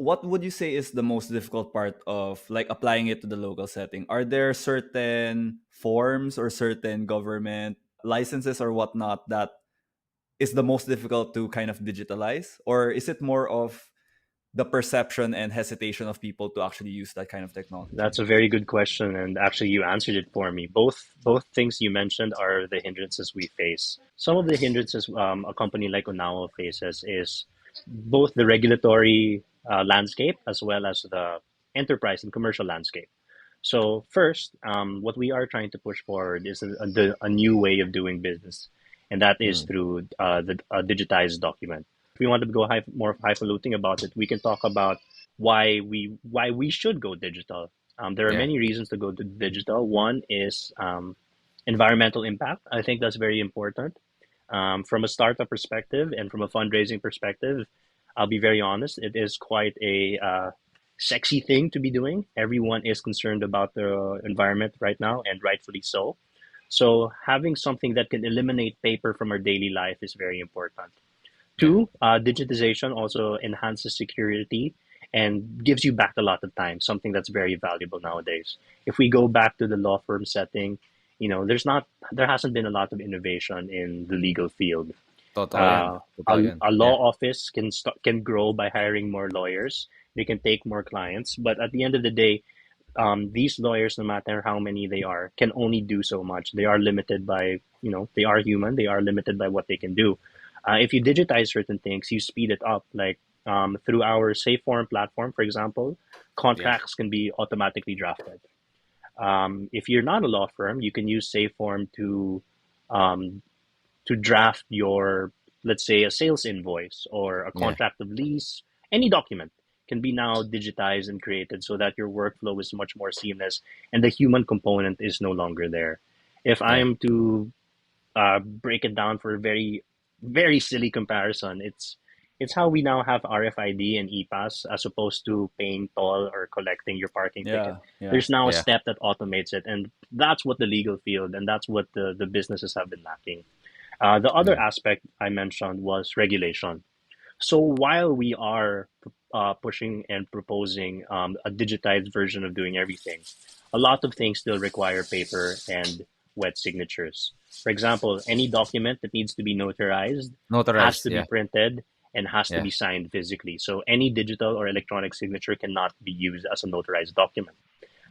what would you say is the most difficult part of like applying it to the local setting? Are there certain forms or certain government licenses or whatnot that is the most difficult to kind of digitalize? Or is it more of the perception and hesitation of people to actually use that kind of technology? That's a very good question, and actually, you answered it for me. Both things you mentioned are the hindrances we face. Some of the hindrances a company like UNAWA faces is both the regulatory landscape as well as the enterprise and commercial landscape. So first, what we are trying to push forward is a new way of doing business, and that is Mm. through the digitized document. If we want to go more highfalutin about it, we can talk about why we should go digital. There are Yeah. many reasons to go to digital. One is environmental impact. I think that's very important. From a startup perspective and from a fundraising perspective, I'll be very honest, it is quite a sexy thing to be doing. Everyone is concerned about the environment right now, and rightfully so. So, having something that can eliminate paper from our daily life is very important. Yeah. Two, digitization also enhances security and gives you back a lot of time, something that's very valuable nowadays. If we go back to the law firm setting, there hasn't been a lot of innovation in the legal field. Totoo yan. Uh, a, Totoo yan. a Yeah. law office can grow by hiring more lawyers. They can take more clients, but at the end of the day, these lawyers, no matter how many they are, can only do so much. They are limited by, they are human. They are limited by what they can do. If you digitize certain things, you speed it up. Like through our Safeform platform, for example, Yeah. contracts can be automatically drafted. If you're not a law firm, you can use Safeform um, to draft your, let's say, a sales invoice or a Yeah. contract of lease. Any document can be now digitized and created so that your workflow is much more seamless and the human component is no longer there. If I Yeah. am to break it down for a very, very silly comparison, it's how we now have RFID and EPAS as opposed to paying toll or collecting your parking ticket. Yeah, yeah. There's now a Yeah. step that automates it, and that's what the legal field and that's what the businesses have been lacking. The other Yeah. aspect I mentioned was regulation. So while we are pushing and proposing a digitized version of doing everything, a lot of things still require paper and wet signatures. For example, any document that needs to be notarized has Notarized. to be Yeah. printed and has to Yeah. be signed physically. So any digital or electronic signature cannot be used as a notarized document.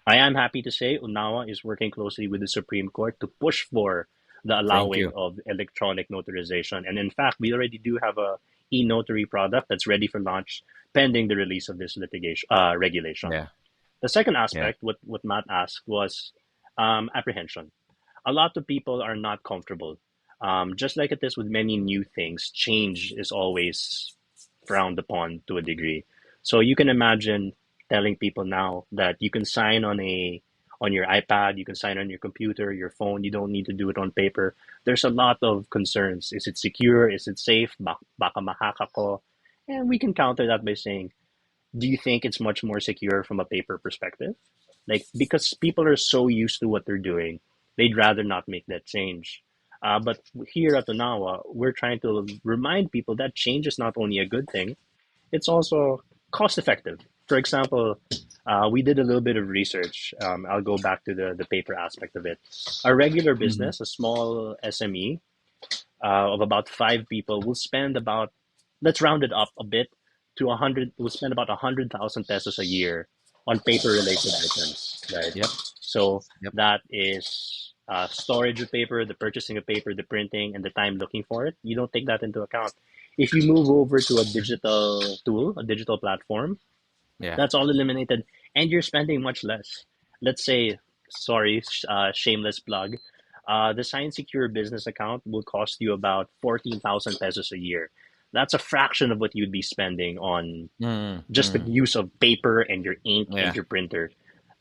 I am happy to say UNAWA is working closely with the Supreme Court to push for the Thank allowing you. of electronic notarization. And in fact, we already do have a e-notary product that's ready for launch pending the release of this litigation regulation. Yeah. The second Yeah. aspect, what Matt asked, was apprehension. A lot of people are not comfortable. Just like it is with many new things, change is always frowned upon to a degree. So you can imagine telling people now that you can sign on your iPad, you can sign on your computer, your phone. You don't need to do it on paper. There's a lot of concerns. Is it secure? Is it safe? Baka mahack ako. And we can counter that by saying, do you think it's much more secure from a paper perspective? Like, because people are so used to what they're doing, they'd rather not make that change. But here at Onawa, we're trying to remind people that change is not only a good thing, it's also cost effective. For example, we did a little bit of research. I'll go back to the paper aspect of it. A regular Mm-hmm. business, a small SME of about five people, will spend about, let's round it up a bit to 100, will spend about 100,000 pesos a year on paper related items, right? Yep. So Yep. that is storage of paper, the purchasing of paper, the printing, and the time looking for it. You don't take that into account. If you move over to a digital tool, a digital platform, Yeah. that's all eliminated, and you're spending much less. Let's say, sorry, shameless plug. The Science Secure business account will cost you about 14,000 pesos a year. That's a fraction of what you'd be spending on Mm. just the Mm. use of paper and your ink and Yeah. your printer.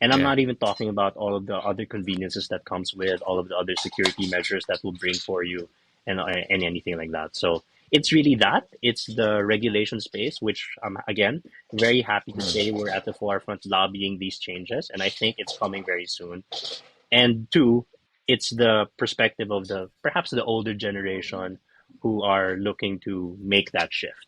And I'm Yeah. not even talking about all of the other conveniences that comes with all of the other security measures that will bring for you and anything like that. So it's really that. It's the regulation space, which I'm, again, very happy to Mm. say we're at the forefront lobbying these changes. And I think it's coming very soon. And two, it's the perspective of the perhaps the older generation who are looking to make that shift.